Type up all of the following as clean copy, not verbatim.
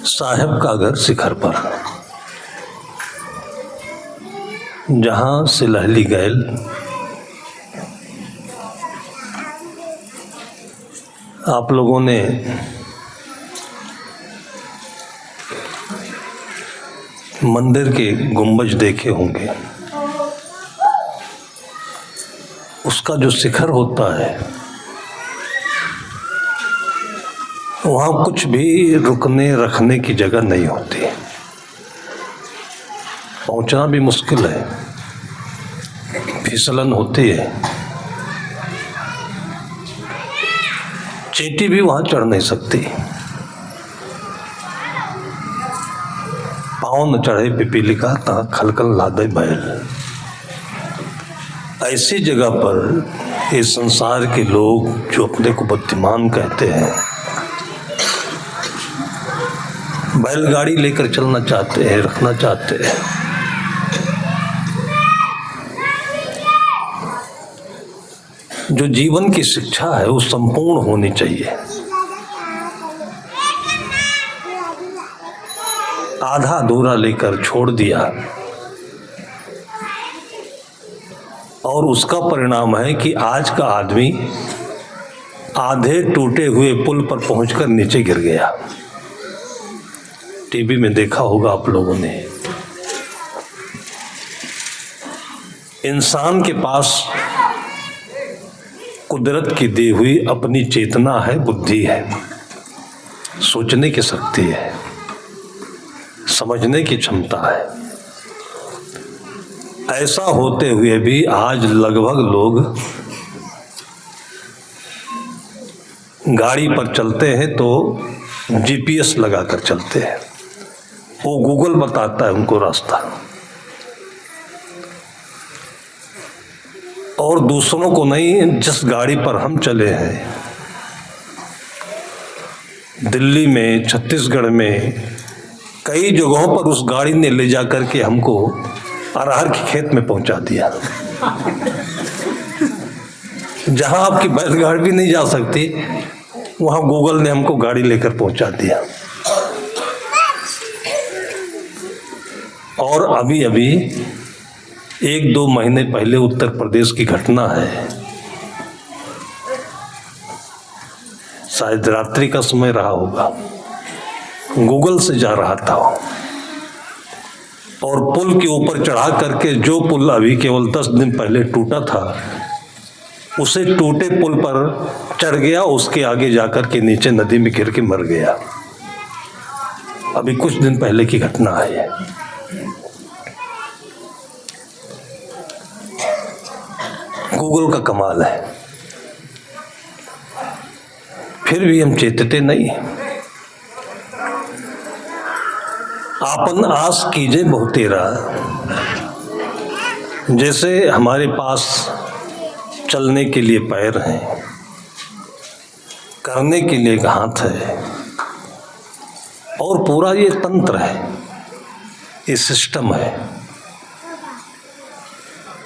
साहेब का घर शिखर पर, जहां सिलहली गैल आप लोगों ने मंदिर के गुंबज देखे होंगे। उसका जो शिखर होता है वहाँ कुछ भी रुकने रखने की जगह नहीं होती, पहुँचना भी मुश्किल है, फिसलन होती है, चींटी भी वहाँ चढ़ नहीं सकती, पाँव न चढ़े पिपीलिका ता खलखल लादे बैल। ऐसी जगह पर इस संसार के लोग जो अपने को बुद्धिमान कहते हैं, बैलगाड़ी लेकर चलना चाहते हैं, रखना चाहते हैं। जो जीवन की शिक्षा है वो संपूर्ण होनी चाहिए। आधा अधूरा लेकर छोड़ दिया और उसका परिणाम है कि आज का आदमी आधे टूटे हुए पुल पर पहुंचकर नीचे गिर गया। टीवी में देखा होगा आप लोगों ने। इंसान के पास कुदरत की दी हुई अपनी चेतना है, बुद्धि है, सोचने की शक्ति है, समझने की क्षमता है। ऐसा होते हुए भी आज लगभग लोग गाड़ी पर चलते हैं तो जीपीएस लगाकर चलते हैं, वो गूगल बताता है उनको रास्ता, और दूसरों को नहीं। जिस गाड़ी पर हम चले हैं, दिल्ली में, छत्तीसगढ़ में, कई जगहों पर उस गाड़ी ने ले जाकर के हमको अरहर के खेत में पहुंचा दिया, जहां आपकी बैलगाड़ी भी नहीं जा सकती, वहां गूगल ने हमको गाड़ी लेकर पहुंचा दिया। और अभी अभी 1-2 महीने पहले उत्तर प्रदेश की घटना है, शायद रात्रि का समय रहा होगा, गूगल से जा रहा था और पुल के ऊपर चढ़ा करके, जो पुल अभी केवल 10 दिन पहले टूटा था, उसे टूटे पुल पर चढ़ गया, उसके आगे जाकर के नीचे नदी में गिर के मर गया। अभी कुछ दिन पहले की घटना है ये। गूगल का कमाल है, फिर भी हम चेतते नहीं। आपन आस कीजे बहुतेरा, जैसे हमारे पास चलने के लिए पैर हैं, करने के लिए एक हाथ है, और पूरा ये तंत्र है, ये सिस्टम है,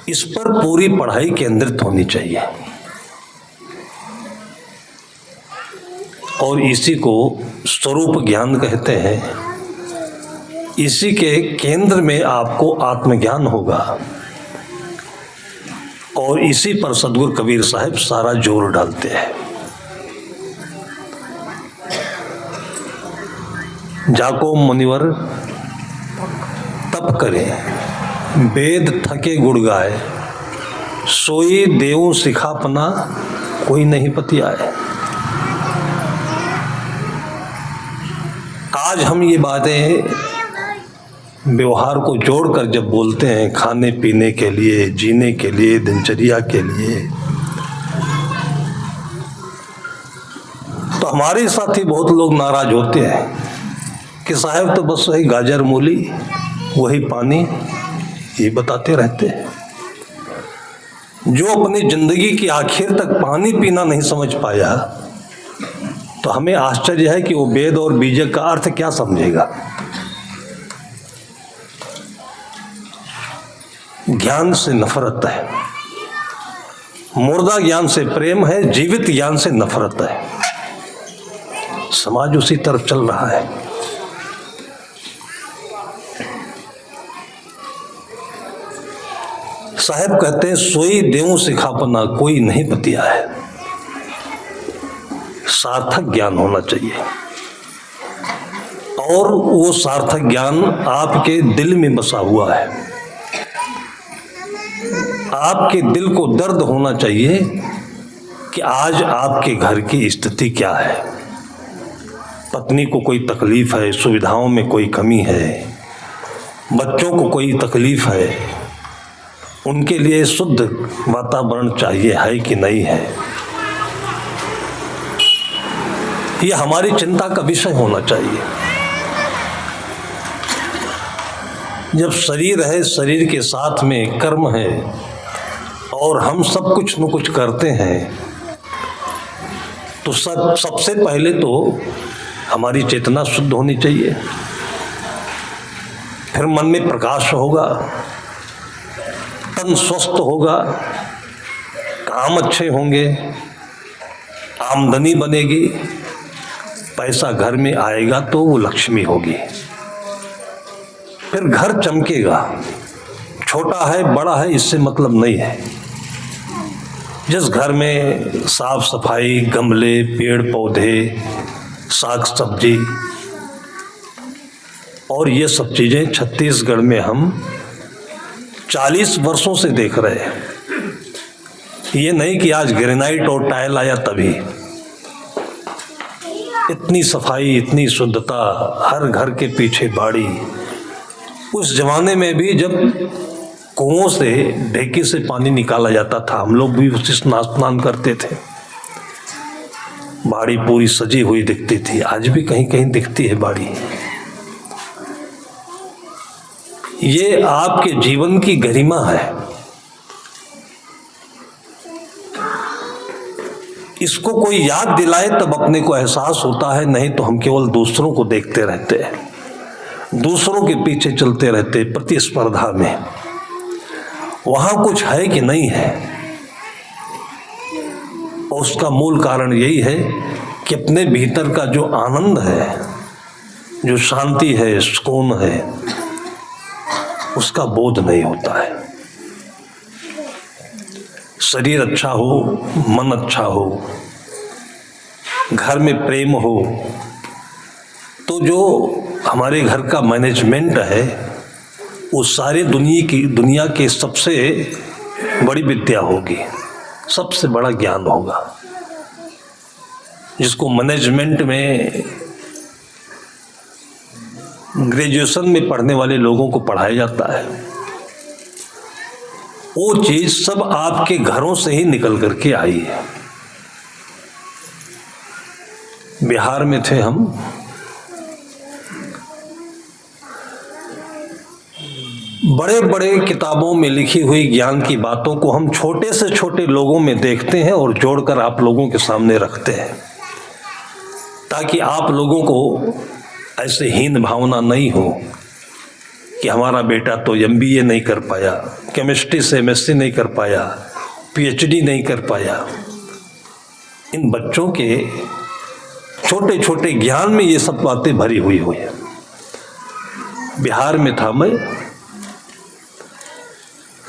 इस पर पूरी पढ़ाई केंद्रित होनी चाहिए। और इसी को स्वरूप ज्ञान कहते हैं। इसी के केंद्र में आपको आत्मज्ञान होगा, और इसी पर सदगुरु कबीर साहब सारा जोर डालते हैं। जाको मुनिवर तप करे, वेद थके गुड़ गाए, सोई देव सिखापना, कोई नहीं पतियाए। आज हम ये बातें व्यवहार को जोड़कर जब बोलते हैं, खाने पीने के लिए, जीने के लिए, दिनचर्या के लिए, तो हमारे साथी बहुत लोग नाराज होते हैं कि साहब तो बस वही गाजर मूली, वही पानी, ये बताते रहते हैं। जो अपनी जिंदगी की आखिर तक पानी पीना नहीं समझ पाया, तो हमें आश्चर्य है कि वो वेद और बीजक का अर्थ क्या समझेगा। ज्ञान से नफरत है, मुर्दा ज्ञान से प्रेम है, जीवित ज्ञान से नफरत है। समाज उसी तरफ चल रहा है। साहब कहते हैं, सोई देऊं सिखापना कोई नहीं बतिया है। सार्थक ज्ञान होना चाहिए, और वो सार्थक ज्ञान आपके दिल में बसा हुआ है। आपके दिल को दर्द होना चाहिए कि आज आपके घर की स्थिति क्या है। पत्नी को कोई तकलीफ है, सुविधाओं में कोई कमी है, बच्चों को कोई तकलीफ है, उनके लिए शुद्ध वातावरण चाहिए है कि नहीं है। यह हमारी चिंता का विषय होना चाहिए। जब शरीर है, शरीर के साथ में कर्म है, और हम सब कुछ न कुछ करते हैं, तो सबसे पहले तो हमारी चेतना शुद्ध होनी चाहिए। फिर मन में प्रकाश होगा, तन स्वस्थ होगा, काम अच्छे होंगे, आमदनी बनेगी, पैसा घर में आएगा तो वो लक्ष्मी होगी। फिर घर चमकेगा। छोटा है बड़ा है इससे मतलब नहीं है। जिस घर में साफ सफाई, गमले, पेड़ पौधे, साग सब्जी और ये सब चीजें छत्तीसगढ़ में हम 40 वर्षों से देख रहे हैं। ये नहीं कि आज ग्रेनाइट और टाइल आया तभी। इतनी सफाई, इतनी शुद्धता, हर घर के पीछे बाड़ी। उस जमाने में भी जब कुओं से, ढेकी से पानी निकाला जाता था, हम लोग भी उसी स्नान करते थे। बाड़ी पूरी सजी हुई दिखती थी। आज भी कहीं कहीं दिखती है बाड़ी। ये आपके जीवन की गरिमा है। इसको कोई याद दिलाए तब अपने को एहसास होता है, नहीं तो हम केवल दूसरों को देखते रहते हैं, दूसरों के पीछे चलते रहते, प्रतिस्पर्धा में। वहां कुछ है कि नहीं है, और उसका मूल कारण यही है कि अपने भीतर का जो आनंद है, जो शांति है, सुकून है, उसका बोध नहीं होता है। शरीर अच्छा हो, मन अच्छा हो, घर में प्रेम हो, तो जो हमारे घर का मैनेजमेंट है वो सारी दुनिया के सबसे बड़ी विद्या होगी, सबसे बड़ा ज्ञान होगा, जिसको मैनेजमेंट में ग्रेजुएशन में पढ़ने वाले लोगों को पढ़ाया जाता है। वो चीज सब आपके घरों से ही निकल करके आई है। बिहार में थे हम, बड़े बड़े किताबों में लिखी हुई ज्ञान की बातों को हम छोटे से छोटे लोगों में देखते हैं और जोड़कर आप लोगों के सामने रखते हैं, ताकि आप लोगों को ऐसे हीन भावना नहीं हो कि हमारा बेटा तो MBA नहीं कर पाया, केमिस्ट्री से MSc नहीं कर पाया, PhD नहीं कर पाया। इन बच्चों के छोटे छोटे ज्ञान में ये सब बातें भरी हुई है। बिहार में था मैं,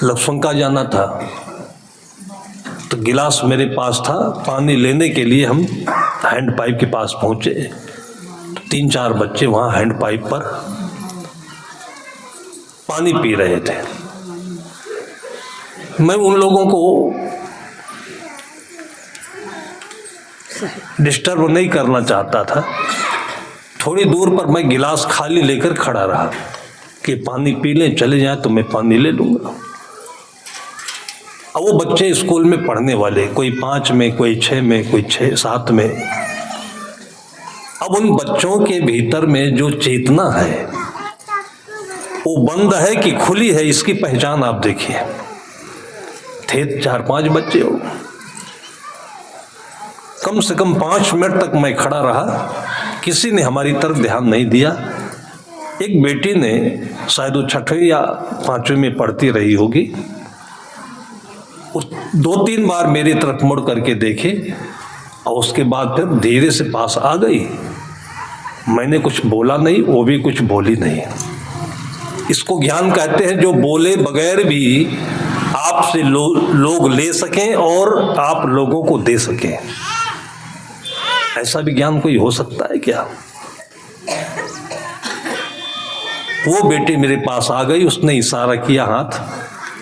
लक्ष्मणका जाना था, तो गिलास मेरे पास था। पानी लेने के लिए हम हैंड पाइप के पास पहुंचे, तो 3-4 बच्चे वहां हैंड पाइप पर पानी पी रहे थे। मैं उन लोगों को डिस्टर्ब नहीं करना चाहता था। थोड़ी दूर पर मैं गिलास खाली लेकर खड़ा रहा कि पानी पी लें, चले जाएं तो मैं पानी ले लूंगा। अब वो बच्चे स्कूल में पढ़ने वाले, कोई 5 में, कोई 6 में, कोई 6-7 में। अब उन बच्चों के भीतर में जो चेतना है वो बंद है कि खुली है, इसकी पहचान आप देखिए। थे 4-5 बच्चे हो। कम से कम 5 मिनट तक मैं खड़ा रहा, किसी ने हमारी तरफ ध्यान नहीं दिया। एक बेटी ने, शायद वो 6वीं या 5वीं में पढ़ती रही होगी, 2-3 बार मेरी तरफ मुड़ करके देखे और उसके बाद फिर धीरे से पास आ गई। मैंने कुछ बोला नहीं, वो भी कुछ बोली नहीं। इसको ज्ञान कहते हैं, जो बोले बगैर भी आपसे लोग ले सकें और आप लोगों को दे सकें। ऐसा भी ज्ञान कोई हो सकता है क्या? वो बेटी मेरे पास आ गई, उसने इशारा किया हाथ,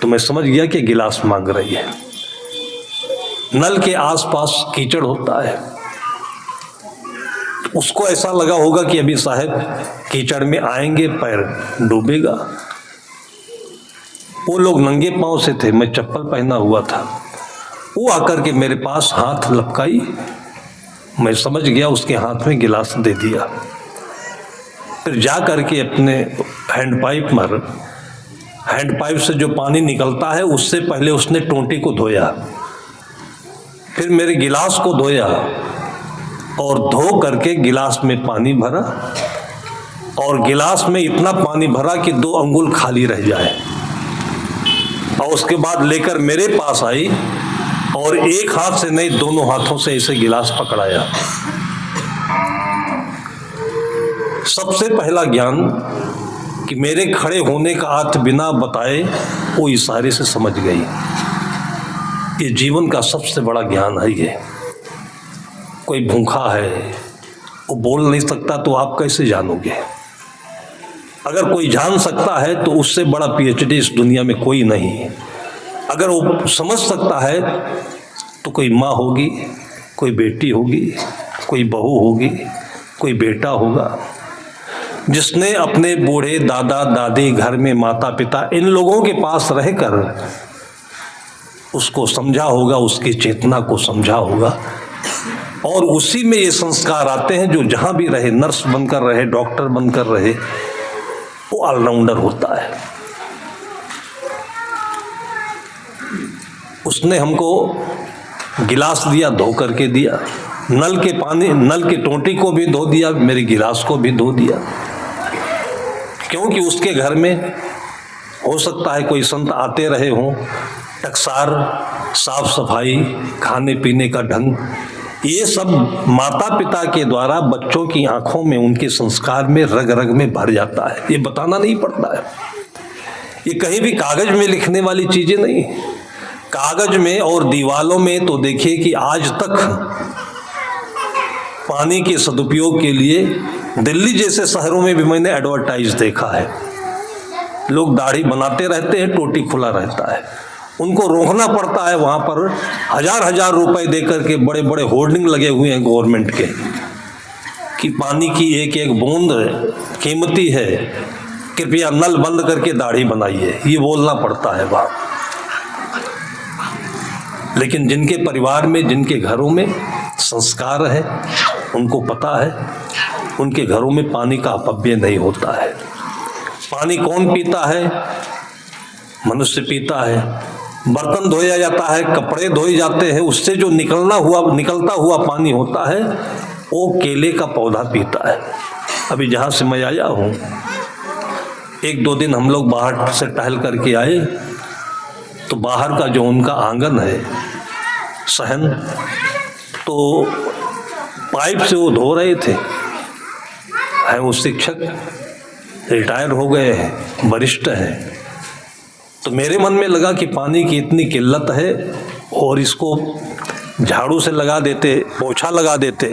तो मैं समझ गया कि गिलास मांग रही है। नल के आसपास कीचड़ होता है, उसको ऐसा लगा होगा कि अभी साहब कीचड़ में आएंगे, पैर डूबेगा। वो लोग नंगे पांव से थे, मैं चप्पल पहना हुआ था। वो आकर के मेरे पास हाथ लपकाई, मैं समझ गया उसके हाथ में गिलास दे दिया। फिर जा करके अपने हैंडपाइप से जो पानी निकलता है उससे पहले उसने टोंटी को धोया, फिर मेरे गिलास को धोया और धो करके गिलास में पानी भरा, और गिलास में इतना पानी भरा कि 2 अंगुल खाली रह जाए, और उसके बाद लेकर मेरे पास आई और एक हाथ से नहीं, दोनों हाथों से ऐसे गिलास पकड़ाया। सबसे पहला ज्ञान कि मेरे खड़े होने का अर्थ बिना बताए वो इशारे से समझ गई। ये जीवन का सबसे बड़ा ज्ञान है। ये कोई भूखा है, वो बोल नहीं सकता, तो आप कैसे जानोगे? अगर कोई जान सकता है तो उससे बड़ा PhD इस दुनिया में कोई नहीं है। अगर वो समझ सकता है तो कोई माँ होगी, कोई बेटी होगी, कोई बहू होगी, कोई बेटा होगा, जिसने अपने बूढ़े दादा दादी, घर में माता पिता, इन लोगों के पास रहकर उसको समझा होगा, उसकी चेतना को समझा होगा, और उसी में ये संस्कार आते हैं। जो जहाँ भी रहे, नर्स बनकर रहे, डॉक्टर बनकर रहे, वो ऑलराउंडर होता है। उसने हमको गिलास दिया, धो करके दिया, नल के टोंटी को भी धो दिया, मेरे गिलास को भी धो दिया, क्योंकि उसके घर में हो सकता है कोई संत आते रहे हों। टकसार, साफ सफाई, खाने पीने का ढंग, ये सब माता पिता के द्वारा बच्चों की आंखों में, उनके संस्कार में, रग रग में भर जाता है। ये बताना नहीं पड़ता है, ये कहीं भी कागज में लिखने वाली चीजें नहीं। कागज में और दीवालों में तो देखिए कि आज तक पानी के सदुपयोग के लिए दिल्ली जैसे शहरों में भी मैंने एडवर्टाइज देखा है। लोग दाढ़ी बनाते रहते हैं, टोटी खुला रहता है, उनको रोकना पड़ता है। वहाँ पर हजार रुपए देकर के बड़े बड़े होर्डिंग लगे हुए हैं गवर्नमेंट के कि पानी की एक एक बूंद कीमती है, कृपया नल बंद करके दाढ़ी बनाइए, ये बोलना पड़ता है वहाँ। लेकिन जिनके परिवार में, जिनके घरों में संस्कार है, उनको पता है उनके घरों में पानी का अपव्यय नहीं होता है। पानी कौन पीता है? मनुष्य पीता है। बर्तन धोया जाता है, कपड़े धोए जाते हैं, उससे जो निकलता हुआ पानी होता है वो केले का पौधा पीता है। अभी जहाँ से मैं आया हूँ, 1-2 दिन हम लोग बाहर से टहल करके आए, तो बाहर का जो उनका आंगन है, सहन, तो पाइप से वो धो रहे थे। है वो शिक्षक, रिटायर हो गए हैं, वरिष्ठ हैं। तो मेरे मन में लगा कि पानी की इतनी किल्लत है और इसको झाड़ू से लगा देते, पोछा लगा देते,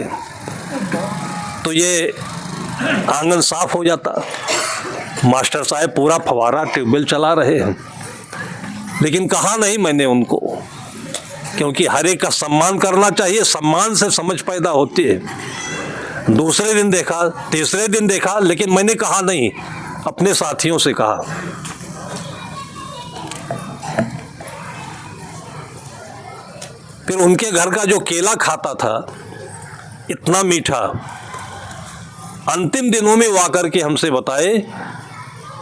तो ये आंगन साफ हो जाता। मास्टर साहब पूरा फवारा ट्यूबवेल चला रहे हैं, लेकिन कहा नहीं मैंने उनको, क्योंकि हर एक का सम्मान करना चाहिए। सम्मान से समझ पैदा होती है। दूसरे दिन देखा, तीसरे दिन देखा, लेकिन मैंने कहा नहीं, अपने साथियों से कहा। फिर उनके घर का जो केला खाता था, इतना मीठा, अंतिम दिनों में वो आकर के हमसे बताए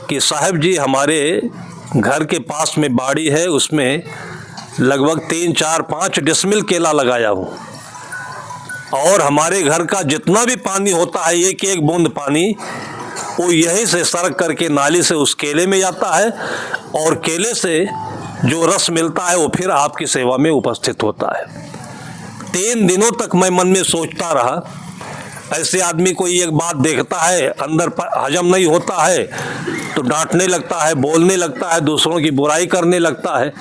कि साहब जी, हमारे घर के पास में बाड़ी है, उसमें लगभग 3, 4, 5 डिसमिल केला लगाया हूँ, और हमारे घर का जितना भी पानी होता है, एक एक बूंद पानी वो यहीं से सड़क करके नाली से उस केले में जाता है, और केले से जो रस मिलता है वो फिर आपकी सेवा में उपस्थित होता है। 3 दिनों तक मैं मन में सोचता रहा, ऐसे आदमी कोई एक बात देखता है, अंदर हजम नहीं होता है तो डांटने लगता है, बोलने लगता है, दूसरों की बुराई करने लगता है।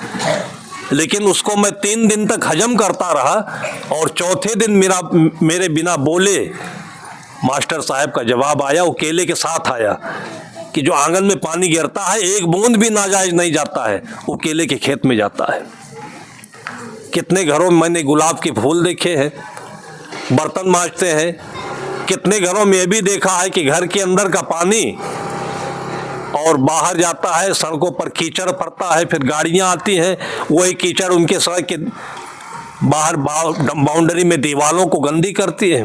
लेकिन उसको मैं 3 दिन तक हजम करता रहा और चौथे दिन मेरे बिना बोले मास्टर साहब का जवाब आया। वो केले के साथ आया कि जो आंगन में पानी गिरता है एक बूंद भी नाजायज नहीं जाता है, वो केले के खेत में जाता है। कितने घरों में मैंने गुलाब के फूल देखे हैं, बर्तन मांजते हैं। कितने घरों में यह भी देखा है कि घर के अंदर का पानी और बाहर जाता है, सड़कों पर कीचड़ पड़ता है, फिर गाड़ियां आती हैं, वही कीचड़ उनके सड़क के बाहर बाउंड्री में दीवारों को गंदी करती है।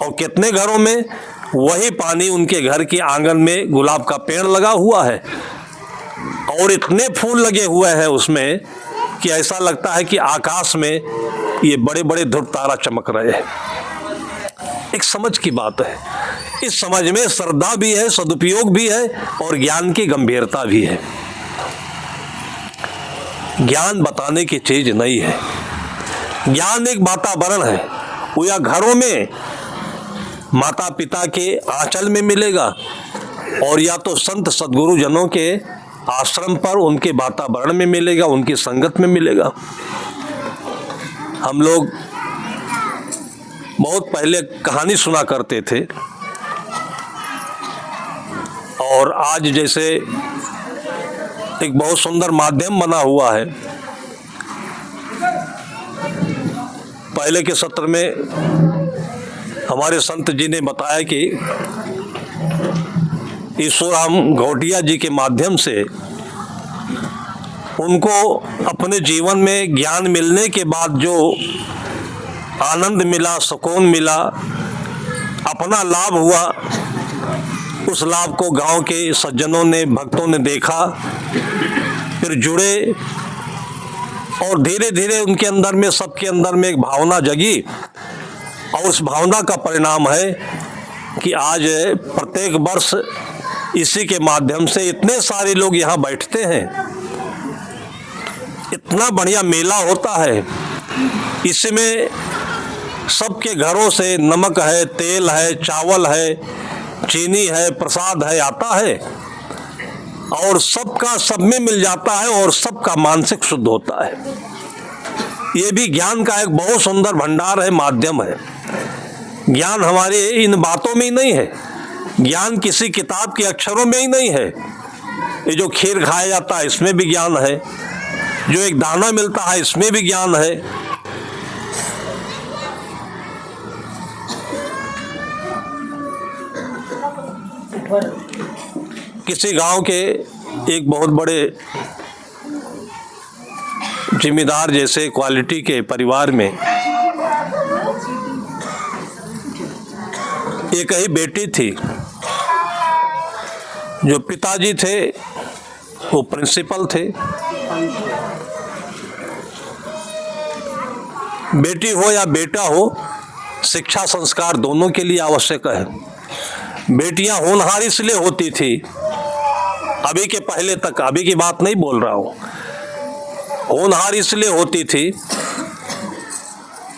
और कितने घरों में वही पानी उनके घर के आंगन में गुलाब का पेड़ लगा हुआ है और इतने फूल लगे हुए हैं उसमें कि ऐसा लगता है कि आकाश में ये बड़े बड़े ध्रुव तारा चमक रहे हैं। एक समझ की बात है। इस समझ में श्रद्धा भी है, सदुपयोग भी है और ज्ञान की गंभीरता भी है। ज्ञान बताने की चीज नहीं है। ज्ञान एक वातावरण है, वो या घरों में माता पिता के आंचल में मिलेगा और या तो संत सद्गुरु जनों के आश्रम पर उनके वातावरण में मिलेगा, उनकी संगत में मिलेगा। हम लोग बहुत पहले कहानी सुना करते थे और आज जैसे एक बहुत सुंदर माध्यम बना हुआ है। पहले के सत्र में हमारे संत जी ने बताया कि ईश्वराम घोटिया जी के माध्यम से उनको अपने जीवन में ज्ञान मिलने के बाद जो आनंद मिला, सुकून मिला, अपना लाभ हुआ, उस लाभ को गांव के सज्जनों ने, भक्तों ने देखा, फिर जुड़े और धीरे धीरे उनके अंदर में, सबके अंदर में एक भावना जगी और उस भावना का परिणाम है कि आज प्रत्येक वर्ष इसी के माध्यम से इतने सारे लोग यहाँ बैठते हैं। इतना बढ़िया मेला होता है, इसमें सबके घरों से नमक है, तेल है, चावल है, चीनी है, प्रसाद है, आता है और सबका सब में मिल जाता है और सबका मानसिक शुद्ध होता है। ये भी ज्ञान का एक बहुत सुंदर भंडार है, माध्यम है। ज्ञान हमारे इन बातों में ही नहीं है, ज्ञान किसी किताब के अक्षरों में ही नहीं है। ये जो खीर खाया जाता है इसमें भी ज्ञान है, जो एक दाना मिलता है इसमें भी ज्ञान है। किसी गांव के एक बहुत बड़े जिम्मेदार जैसे क्वालिटी के परिवार में एक ही बेटी थी। जो पिताजी थे वो प्रिंसिपल थे। बेटी हो या बेटा हो, शिक्षा संस्कार दोनों के लिए आवश्यक है। बेटियां होनहार इसलिए होती थी, अभी के पहले तक, अभी की बात नहीं बोल रहा हूं, होनहार इसलिए होती थी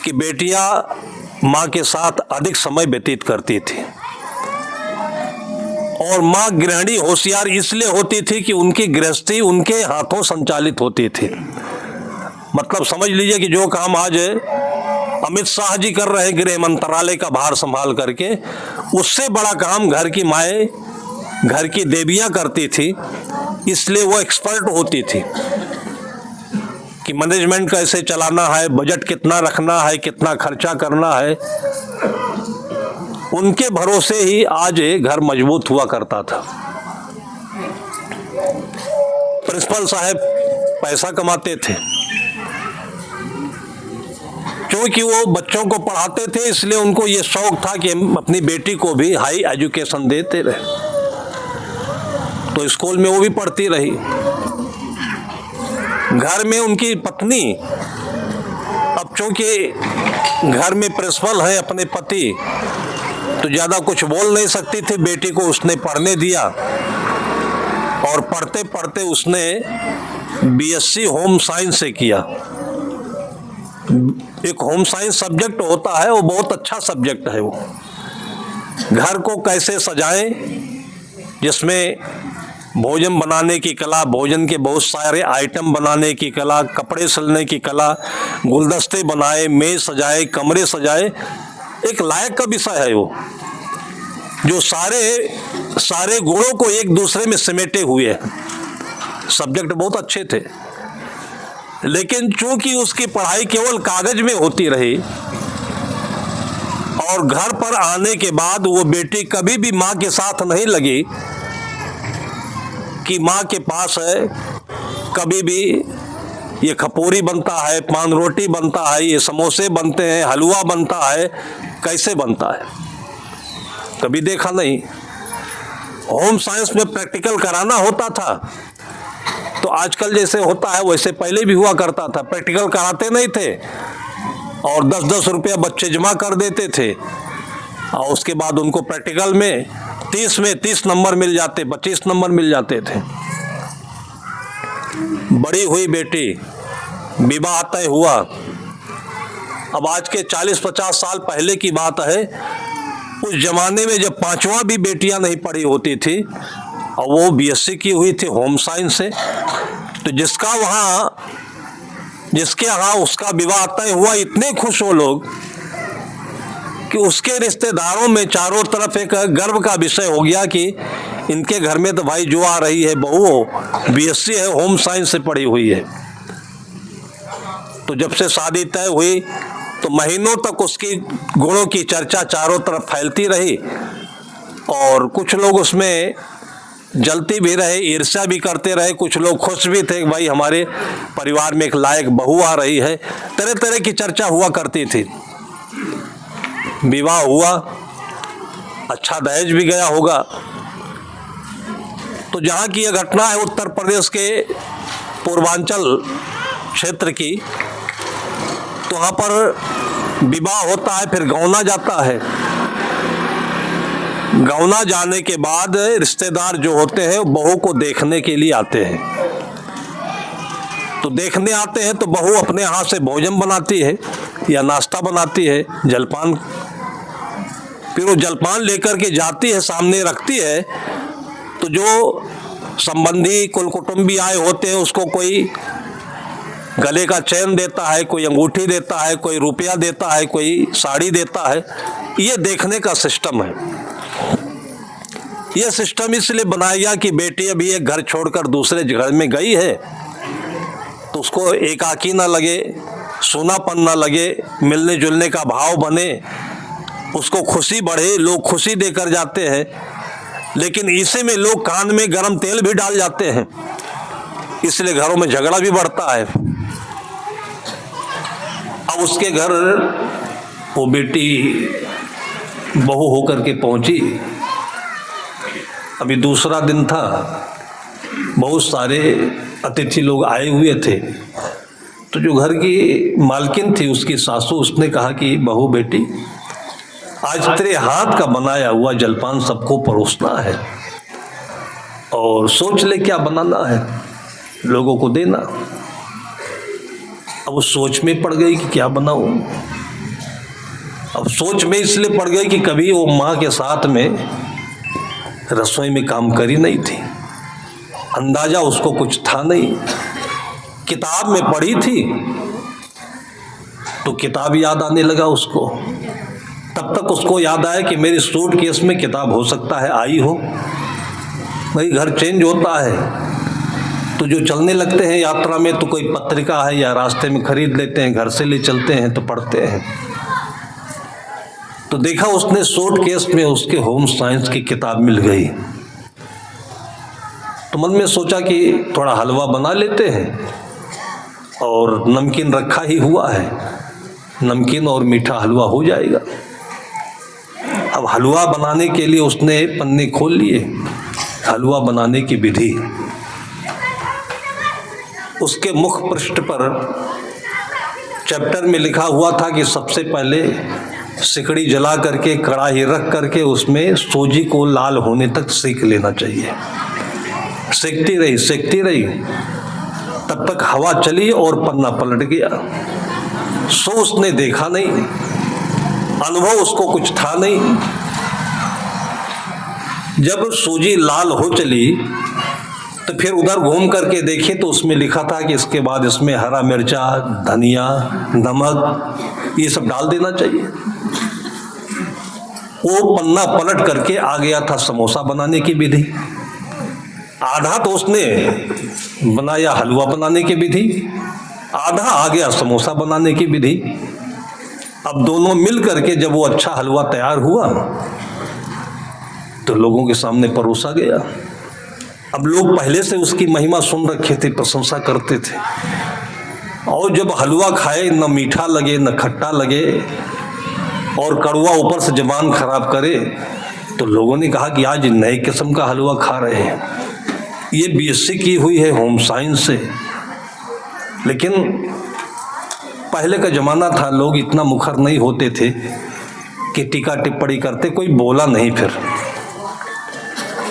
कि बेटियां माँ के साथ अधिक समय व्यतीत करती थी और माँ गृहिणी होशियार इसलिए होती थी कि उनकी गृहस्थी उनके हाथों संचालित होती थी। मतलब समझ लीजिए कि जो काम आज अमित शाह जी कर रहे हैं गृह मंत्रालय का भार संभाल करके, उससे बड़ा काम घर की माएँ, घर की देवियाँ करती थी। इसलिए वो एक्सपर्ट होती थी कि मैनेजमेंट कैसे चलाना है, बजट कितना रखना है, कितना खर्चा करना है। उनके भरोसे ही आज घर मजबूत हुआ करता था। प्रिंसिपल साहब पैसा कमाते थे, क्योंकि वो बच्चों को पढ़ाते थे, इसलिए उनको ये शौक था कि हम अपनी बेटी को भी हाई एजुकेशन देते रहे। तो स्कूल में वो भी पढ़ती रही। घर में उनकी पत्नी, अब चूंकि घर में प्रिंसिपल है अपने पति, तो ज़्यादा कुछ बोल नहीं सकती थी। बेटी को उसने पढ़ने दिया और पढ़ते पढ़ते उसने बीएससी होम साइंस से किया। एक होम साइंस सब्जेक्ट होता है, वो बहुत अच्छा सब्जेक्ट है। वो घर को कैसे सजाएं, जिसमें भोजन बनाने की कला, भोजन के बहुत सारे आइटम बनाने की कला, कपड़े सिलने की कला, गुलदस्ते बनाए, मेज सजाए, कमरे सजाए, एक लायक का विषय है वो, जो सारे गुणों को एक दूसरे में समेटे हुए हैं। सब्जेक्ट बहुत अच्छे थे, लेकिन चूंकि उसकी पढ़ाई केवल कागज में होती रही और घर पर आने के बाद वो बेटी कभी भी माँ के साथ नहीं लगी कि माँ के पास है, कभी भी ये खपोरी बनता है, पान रोटी बनता है, ये समोसे बनते हैं, हलवा बनता है, कैसे बनता है, कभी देखा नहीं। होम साइंस में प्रैक्टिकल कराना होता था, तो आजकल जैसे होता है वैसे पहले भी हुआ करता था। प्रैक्टिकल कराते नहीं थे और 10-10 रुपया बच्चे जमा कर देते थे, और उसके बाद उनको प्रैक्टिकल में 30 नंबर मिल जाते, 25 नंबर मिल जाते थे। बड़ी हुई बेटी, विवाह तय हुआ। अब आज के 40-50 साल पहले की बात है, उस जमाने में जब 5वां भी बेटियां नहीं पढ़ी होती थी और वो बीएससी की हुई थी होम साइंस से, तो जिसके यहाँ उसका विवाह तय हुआ, इतने खुश हो लोग कि उसके रिश्तेदारों में चारों तरफ एक गर्व का विषय हो गया कि इनके घर में तो भाई जो आ रही है बहू, बीएससी है, होम साइंस से पढ़ी हुई है। तो जब से शादी तय हुई तो महीनों तक उसकी गुणों की चर्चा चारों तरफ फैलती रही, और कुछ लोग उसमें जलती भी रहे, ईर्ष्या भी करते रहे, कुछ लोग खुश भी थे कि भाई हमारे परिवार में एक लायक बहू आ रही है। तरह तरह की चर्चा हुआ करती थी। विवाह हुआ, अच्छा दहेज भी गया होगा। तो जहाँ की यह घटना है उत्तर प्रदेश के पूर्वांचल क्षेत्र की, तो वहाँ पर विवाह होता है, फिर गौना जाता है। गौना जाने के बाद रिश्तेदार जो होते हैं बहू को देखने के लिए आते हैं। तो देखने आते हैं तो बहू अपने हाथ से भोजन बनाती है या नाश्ता बनाती है, जलपान। फिर वो जलपान लेकर के जाती है, सामने रखती है, तो जो संबंधी कुल कुटुंबी आए होते हैं उसको कोई गले का चैन देता है, कोई अंगूठी देता है, कोई रुपया देता है, कोई साड़ी देता है। ये देखने का सिस्टम है। यह सिस्टम इसलिए बनाया गया कि बेटी अभी एक घर छोड़कर दूसरे घर में गई है तो उसको एकाकी ना लगे, सूनापन ना लगे, मिलने जुलने का भाव बने, उसको खुशी बढ़े। लोग खुशी देकर जाते हैं, लेकिन इसी में लोग कान में गरम तेल भी डाल जाते हैं, इसलिए घरों में झगड़ा भी बढ़ता है। अब उसके घर वो बेटी बहू होकर के पहुंची। अभी दूसरा दिन था, बहुत सारे अतिथि लोग आए हुए थे। तो जो घर की मालकिन थी, उसकी सासू, उसने कहा कि बहू बेटी, आज तेरे हाथ का बनाया हुआ जलपान सबको परोसना है और सोच ले क्या बनाना है, लोगों को देना। अब वो सोच में पड़ गई कि क्या बनाऊं। अब सोच में इसलिए पड़ गई कि कभी वो माँ के साथ में रसोई में काम करी नहीं थी, अंदाजा उसको कुछ था नहीं। किताब में पढ़ी थी तो किताब याद आने लगा उसको। तब तक उसको याद आया कि मेरे सूटकेस में किताब हो सकता है आई हो। भाई घर चेंज होता है तो जो चलने लगते हैं यात्रा में, तो कोई पत्रिका है या रास्ते में खरीद लेते हैं, घर से ले चलते हैं तो पढ़ते हैं। तो देखा उसने सूटकेस में उसके होम साइंस की किताब मिल गई। तो मन में सोचा कि थोड़ा हलवा बना लेते हैं, और नमकीन रखा ही हुआ है, नमकीन और मीठा हलवा हो जाएगा। अब हलवा बनाने के लिए उसने पन्ने खोल लिए, हलवा बनाने की विधि। उसके मुख पृष्ठ पर चैप्टर में लिखा हुआ था कि सबसे पहले सिकड़ी जला करके कढ़ाई रख करके उसमें सूजी को लाल होने तक सेक लेना चाहिए। सेकती रही तब तक हवा चली और पन्ना पलट गया। सो उसने देखा नहीं, अनुभव उसको कुछ था नहीं। जब सूजी लाल हो चली तो फिर उधर घूम करके देखे तो उसमें लिखा था कि इसके बाद इसमें हरा मिर्चा, धनिया, नमक ये सब डाल देना चाहिए। वो पन्ना पलट करके आ गया था समोसा बनाने की विधि। आधा तो उसने बनाया हलवा बनाने की विधि, आधा आ गया समोसा बनाने की विधि। अब दोनों मिल करके जब वो अच्छा हलवा तैयार हुआ तो लोगों के सामने परोसा गया। अब लोग पहले से उसकी महिमा सुन रखे थे, प्रशंसा करते थे, और जब हलवा खाए न मीठा लगे न खट्टा लगे और कड़वा ऊपर से जबान खराब करे, तो लोगों ने कहा कि आज नए किस्म का हलवा खा रहे हैं, ये बीएससी की हुई है होम साइंस से। लेकिन पहले का जमाना था, लोग इतना मुखर नहीं होते थे कि टीका टिप्पणी करते, कोई बोला नहीं। फिर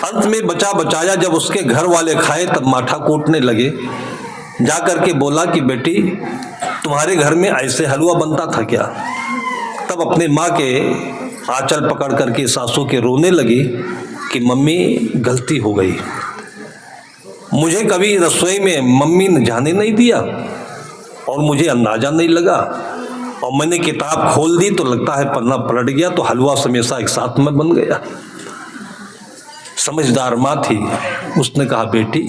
अंत में बचा बचाया जब उसके घर वाले खाए तब माथा कूटने लगे। जा करके बोला कि बेटी तुम्हारे घर में ऐसे हलवा बनता था क्या? तब अपने माँ के आंचल पकड़ करके सासू के रोने लगी कि मम्मी गलती हो गई, मुझे कभी रसोई में मम्मी ने जाने नहीं दिया और मुझे अंदाजा नहीं लगा, और मैंने किताब खोल दी तो लगता है पन्ना पलट गया, तो हलवा हमेशा एक साथ में बन गया। समझदार माँ थी, उसने कहा बेटी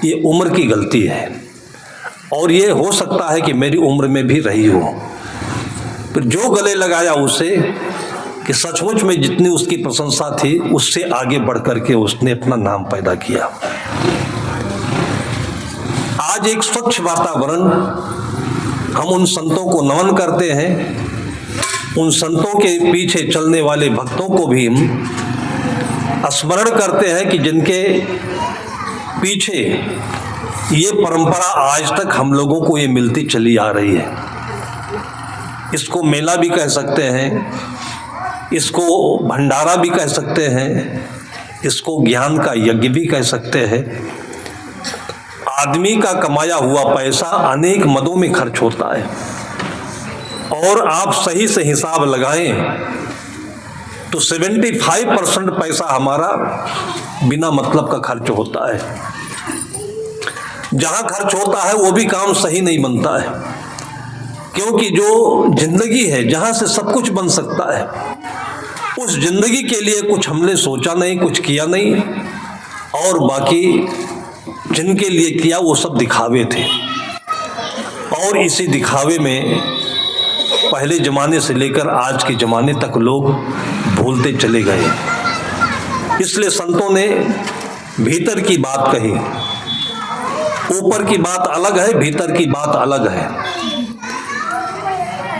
ये उम्र की गलती है और ये हो सकता है कि मेरी उम्र में भी रही हो। फिर जो गले लगाया उसे कि सचमुच में जितनी उसकी प्रशंसा थी उससे आगे बढ़ करके उसने अपना नाम पैदा किया। आज एक स्वच्छ वातावरण, हम उन संतों को नमन करते हैं, उन संतों के पीछे चलने वाले भक्तों को भी हम स्मरण करते हैं कि जिनके पीछे ये परंपरा आज तक हम लोगों को ये मिलती चली आ रही है। इसको मेला भी कह सकते हैं, इसको भंडारा भी कह सकते हैं, इसको ज्ञान का यज्ञ भी कह सकते हैं। आदमी का कमाया हुआ पैसा अनेक मदों में खर्च होता है, और आप सही से हिसाब लगाएं तो 75% पैसा हमारा बिना मतलब का खर्च होता है। जहां खर्च होता है वो भी काम सही नहीं बनता है, क्योंकि जो जिंदगी है जहां से सब कुछ बन सकता है, उस जिंदगी के लिए कुछ हमने सोचा नहीं, कुछ किया नहीं, और बाकी जिनके लिए किया वो सब दिखावे थे। और इसी दिखावे में पहले जमाने से लेकर आज के जमाने तक लोग भूलते चले गए। इसलिए संतों ने भीतर की बात कही। ऊपर की बात अलग है, भीतर की बात अलग है।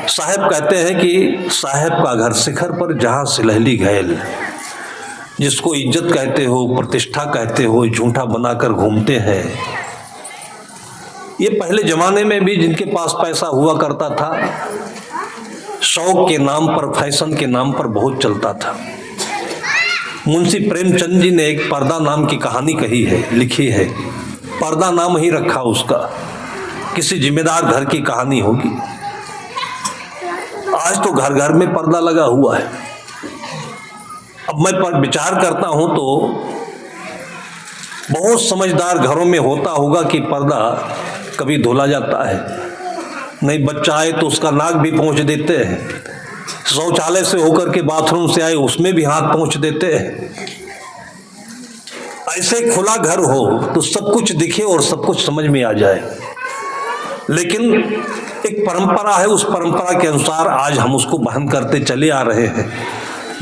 साहब कहते हैं कि साहब का घर शिखर पर जहां सिलहली घैल, जिसको इज्जत कहते हो, प्रतिष्ठा कहते हो, झूठा बनाकर घूमते हैं। ये पहले जमाने में भी जिनके पास पैसा हुआ करता था, शौक के नाम पर, फैशन के नाम पर बहुत चलता था। मुंशी प्रेमचंद जी ने एक पर्दा नाम की कहानी कही है, लिखी है। पर्दा नाम ही रखा उसका, किसी जिम्मेदार घर की कहानी होगी। आज तो घर घर में पर्दा लगा हुआ है। अब मैं पर विचार करता हूं तो बहुत समझदार घरों में होता होगा कि पर्दा कभी धुला जाता है, नहीं बच्चा आए तो उसका नाक भी पहुंच देते हैं, शौचालय से होकर के बाथरूम से आए उसमें भी हाथ पहुंच देते हैं। ऐसे खुला घर हो तो सब कुछ दिखे और सब कुछ समझ में आ जाए। लेकिन एक परंपरा है, उस परंपरा के अनुसार आज हम उसको वहन करते चले आ रहे हैं।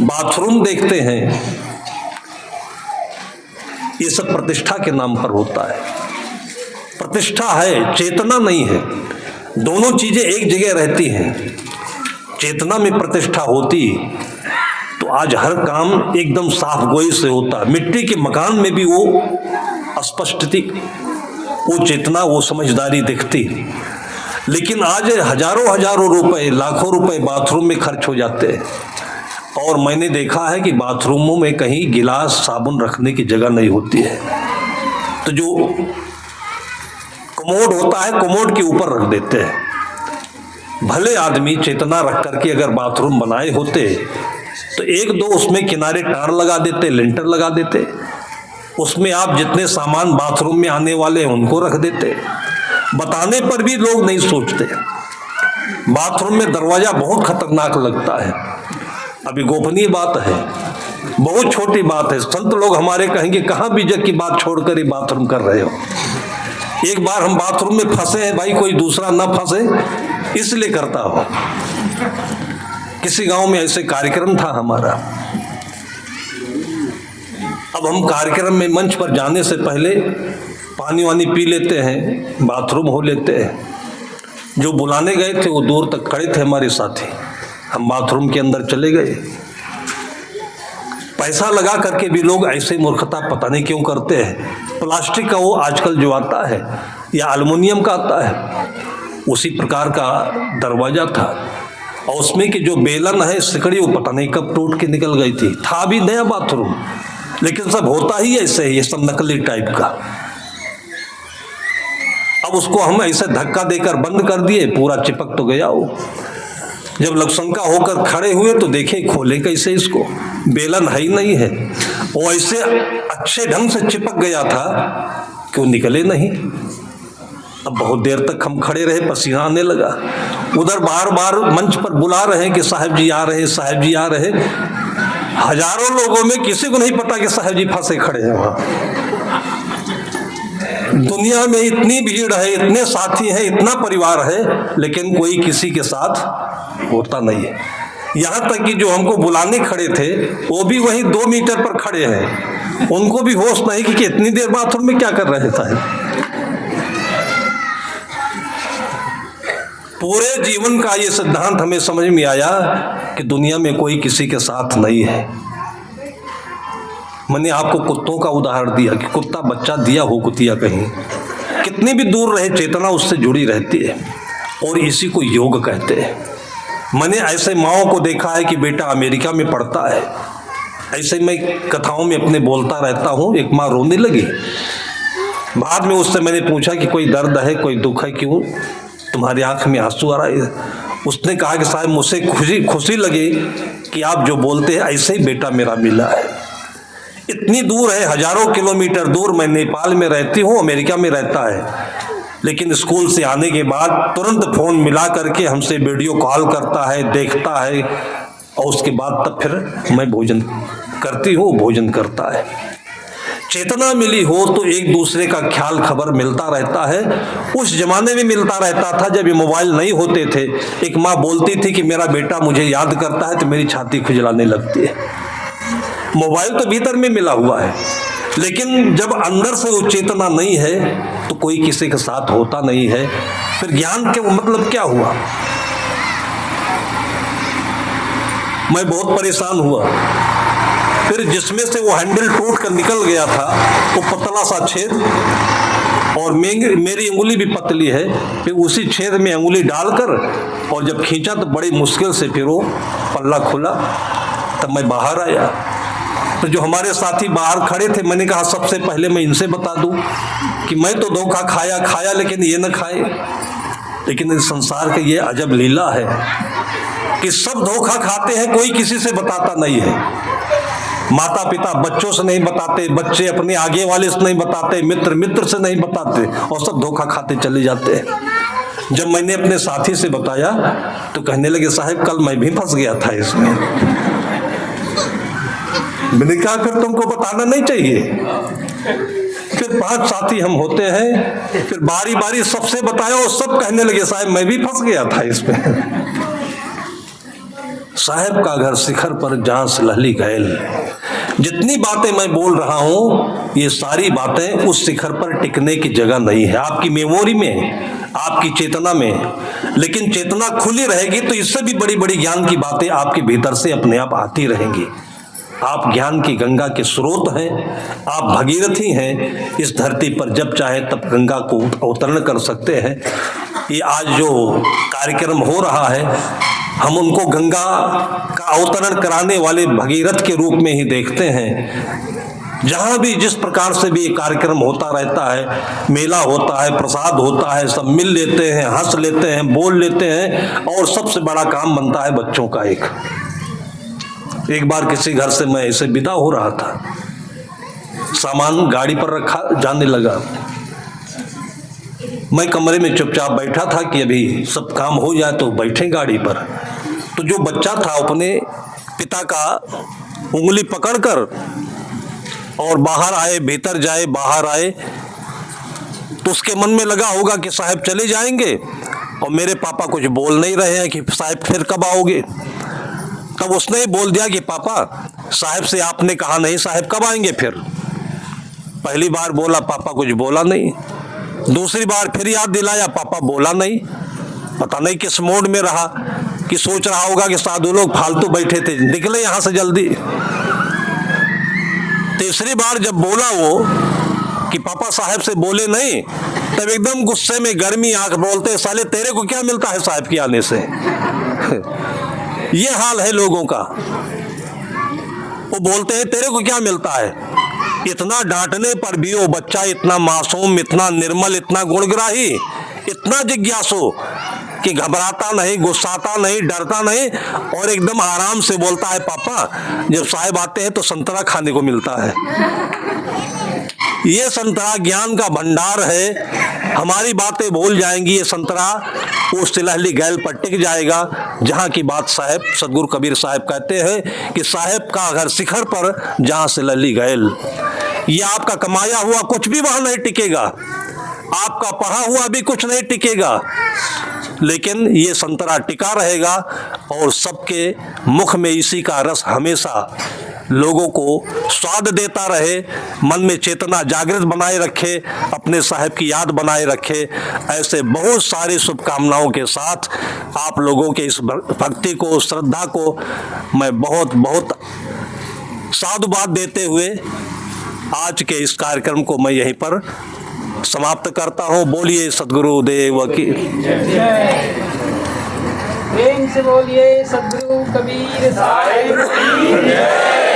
बाथरूम देखते हैं, ये सब प्रतिष्ठा के नाम पर होता है। प्रतिष्ठा है, चेतना नहीं है। दोनों चीजें एक जगह रहती हैं। चेतना में प्रतिष्ठा होती तो आज हर काम एकदम साफ गोई से होता। मिट्टी के मकान में भी वो स्पष्टति, वो चेतना, वो समझदारी दिखती। लेकिन आज हजारों हजारों रुपए, लाखों रुपए बाथरूम में खर्च हो जाते हैं, और मैंने देखा है कि बाथरूमों में कहीं गिलास साबुन रखने की जगह नहीं होती है। तो जो कमोड होता है, कमोड के ऊपर रख देते हैं। भले आदमी चेतना रख करके अगर बाथरूम बनाए होते तो एक दो उसमें किनारे टार लगा देते, लिंटर लगा देते, उसमें आप जितने सामान बाथरूम में आने वाले हैं उनको रख देते। बताने पर भी लोग नहीं सोचते। बाथरूम में दरवाजा बहुत खतरनाक लगता है। अभी गोपनीय बात है, बहुत छोटी बात है। संत लोग हमारे कहेंगे कहाँ बीजक की बात छोड़कर ये बाथरूम कर रहे हो। एक बार हम बाथरूम में फंसे हैं भाई, कोई दूसरा ना फंसे इसलिए करता हो। किसी गांव में ऐसे कार्यक्रम था हमारा। अब हम कार्यक्रम में मंच पर जाने से पहले पानी वानी पी लेते हैं, बाथरूम हो लेते हैं। जो बुलाने गए थे वो दूर तक खड़े थे हमारे साथी। हम बाथरूम के अंदर चले गए। पैसा लगा करके भी लोग ऐसे मूर्खता पता नहीं क्यों करते हैं। प्लास्टिक का वो आजकल जो आता है या एल्युमिनियम का आता है, उसी प्रकार का दरवाजा था और उसमें की जो बेलन है, सिकड़ी, वो पता नहीं कब टूट के निकल गई थी। था भी नया बाथरूम, लेकिन सब होता ही ऐसे है, ये सब नकली टाइप का। अब उसको हम ऐसे धक्का देकर बंद कर दिए, पूरा चिपक तो गया वो। जब लक्षणका होकर खड़े हुए तो देखे खोले कैसे इसको, बेलन है ही नहीं है। वो ऐसे अच्छे ढंग से चिपक गया था कि वो निकले नहीं। अब बहुत देर तक हम खड़े रहे, पसीना आने लगा। उधर बार बार मंच पर बुला रहे हैं कि साहब जी आ रहे, साहब जी आ रहे। हजारों लोगों में किसी को नहीं पता कि साहब जी फंसे खड़े हैं वहां। दुनिया में इतनी भीड़ है, इतने साथी हैं, इतना परिवार है, लेकिन कोई किसी के साथ होता नहीं है। यहाँ तक कि जो हमको बुलाने खड़े थे वो भी वहीं 2 मीटर पर खड़े हैं। उनको भी होश नहीं कि इतनी देर बाथरूम में क्या कर रहे थे। पूरे जीवन का ये सिद्धांत हमें समझ में आया कि दुनिया में कोई किसी के साथ नहीं है। मैंने आपको कुत्तों का उदाहरण दिया कि कुत्ता बच्चा दिया हो कुतिया कहीं, कितनी भी दूर रहे चेतना उससे जुड़ी रहती है, और इसी को योग कहते हैं। मैंने ऐसे माओं को देखा है कि बेटा अमेरिका में पढ़ता है। ऐसे मैं कथाओं में अपने बोलता रहता हूँ। एक माँ रोने लगी। बाद में उससे मैंने पूछा कि कोई दर्द है, कोई दुख है, क्यों तुम्हारी आंख में आंसू आ रहा है। उसने कहा कि साहब मुझसे खुशी लगी कि आप जो बोलते हैं ऐसे ही बेटा मेरा मिला है। इतनी दूर है, हजारों किलोमीटर दूर। मैं नेपाल में रहती हूँ, अमेरिका में रहता है, लेकिन स्कूल से आने के बाद तुरंत फोन मिला करके हमसे वीडियो कॉल करता है, देखता है, और उसके बाद तब फिर मैं भोजन करती हूँ, भोजन करता है। चेतना मिली हो तो एक दूसरे का ख्याल खबर मिलता रहता है। उस जमाने में मिलता रहता था जब ये मोबाइल नहीं होते थे। एक माँ बोलती थी कि मेरा बेटा मुझे याद करता है तो मेरी छाती खुजलाने लगती है। मोबाइल तो भीतर में मिला हुआ है, लेकिन जब अंदर से वो चेतना नहीं है तो कोई किसी के साथ होता नहीं है। फिर ज्ञान के मतलब क्या हुआ? मैं बहुत परेशान हुआ। फिर जिसमें से वो हैंडल टूट कर निकल गया था, वो पतला सा छेद, और मेरी उंगली भी पतली है। फिर उसी छेद में उंगली डालकर और जब खींचा तो बड़ी मुश्किल से फिर वो पल्ला खुला, तब मैं बाहर आया। तो जो हमारे साथी बाहर खड़े थे, मैंने कहा सबसे पहले मैं इनसे बता दूं कि मैं तो धोखा खाया लेकिन ये न खाए। लेकिन इस संसार की ये अजब लीला है कि सब धोखा खाते हैं, कोई किसी से बताता नहीं है। माता पिता बच्चों से नहीं बताते, बच्चे अपने आगे वाले से नहीं बताते, मित्र से नहीं बताते, और सब धोखा खाते चले जाते हैं। जब मैंने अपने साथी से बताया तो कहने लगे साहब कल मैं भी फंस गया था इसमें। मैंने कहा फिर तुमको बताना नहीं चाहिए। फिर 5 साथी हम होते हैं, फिर बारी बारी सबसे बताया और सब कहने लगे साहब मैं भी फंस गया था इसमें। साहब का घर शिखर पर जहां से लहली गैल। जितनी बातें मैं बोल रहा हूं ये सारी बातें उस शिखर पर टिकने की जगह नहीं है, आपकी मेमोरी में, आपकी चेतना में। लेकिन चेतना खुली रहेगी तो इससे भी बड़ी बड़ी ज्ञान की बातें आपके भीतर से अपने आप आती रहेंगी। आप ज्ञान की गंगा के स्रोत हैं, आप भगीरथी हैं। इस धरती पर जब चाहे तब गंगा को अवतरण कर सकते हैं। ये आज जो कार्यक्रम हो रहा है, हम उनको गंगा का अवतरण कराने वाले भगीरथ के रूप में ही देखते हैं। जहां भी जिस प्रकार से भी कार्यक्रम होता रहता है, मेला होता है, प्रसाद होता है, सब मिल लेते हैं, हंस लेते हैं, बोल लेते हैं। और सबसे बड़ा काम बनता है बच्चों का। एक बार किसी घर से मैं ऐसे विदा हो रहा था, सामान गाड़ी पर रखा जाने लगा। मैं कमरे में चुपचाप बैठा था कि अभी सब काम हो जाए तो बैठे गाड़ी पर। तो जो बच्चा था अपने पिता का उंगली पकड़कर और बाहर आए, भीतर जाए, बाहर आए, तो उसके मन में लगा होगा कि साहब चले जाएंगे और मेरे पापा कुछ बोल नहीं रहे हैं कि साहब फिर कब आओगे। तब उसने ही बोल दिया कि पापा, साहब से आपने कहा नहीं साहब कब आएंगे फिर। पहली बार बोला, पापा कुछ बोला नहीं। दूसरी बार फिर याद दिलाया, पापा बोला नहीं। पता नहीं किस मोड में रहा, कि सोच रहा होगा कि साधु लोग फालतू बैठे थे, निकले यहां से जल्दी। तीसरी बार जब बोला वो कि पापा साहब से बोले नहीं, तब एकदम गुस्से में गर्मी आंख बोलते, साले तेरे को क्या मिलता है साहब के आने से। ये हाल है लोगों का। वो बोलते हैं तेरे को क्या मिलता है। इतना डांटने पर भी वो बच्चा इतना मासूम, इतना निर्मल, इतना गुणग्राही, इतना जिज्ञासु कि घबराता नहीं, गुस्साता नहीं, डरता नहीं और एकदम आराम से बोलता है, पापा जब साहब आते हैं तो संतरा खाने को मिलता है। ये संतरा ज्ञान का भंडार है। हमारी बातें भूल जाएंगी ये संतरा, वो सिलहली गैल पर टिक जाएगा। जहाँ की बात साहब सदगुरु कबीर साहब कहते हैं कि साहब का घर शिखर पर जहाँ सिलहली गैल, ये आपका कमाया हुआ कुछ भी वहां नहीं टिकेगा, आपका पढ़ा हुआ भी कुछ नहीं टिकेगा, लेकिन ये संतरा टिका रहेगा और सबके मुख में इसी का रस हमेशा लोगों को स्वाद देता रहे, मन में चेतना जागृत बनाए रखे, अपने साहब की याद बनाए रखे। ऐसे बहुत सारी शुभकामनाओं के साथ आप लोगों के इस भक्ति को, श्रद्धा को मैं बहुत बहुत साधुवाद देते हुए आज के इस कार्यक्रम को मैं यहीं पर समाप्त करता हूँ। बोलिए सद्गुरु देव की प्रेम से बोलिए सद्गुरु कबीर साहिब की जय।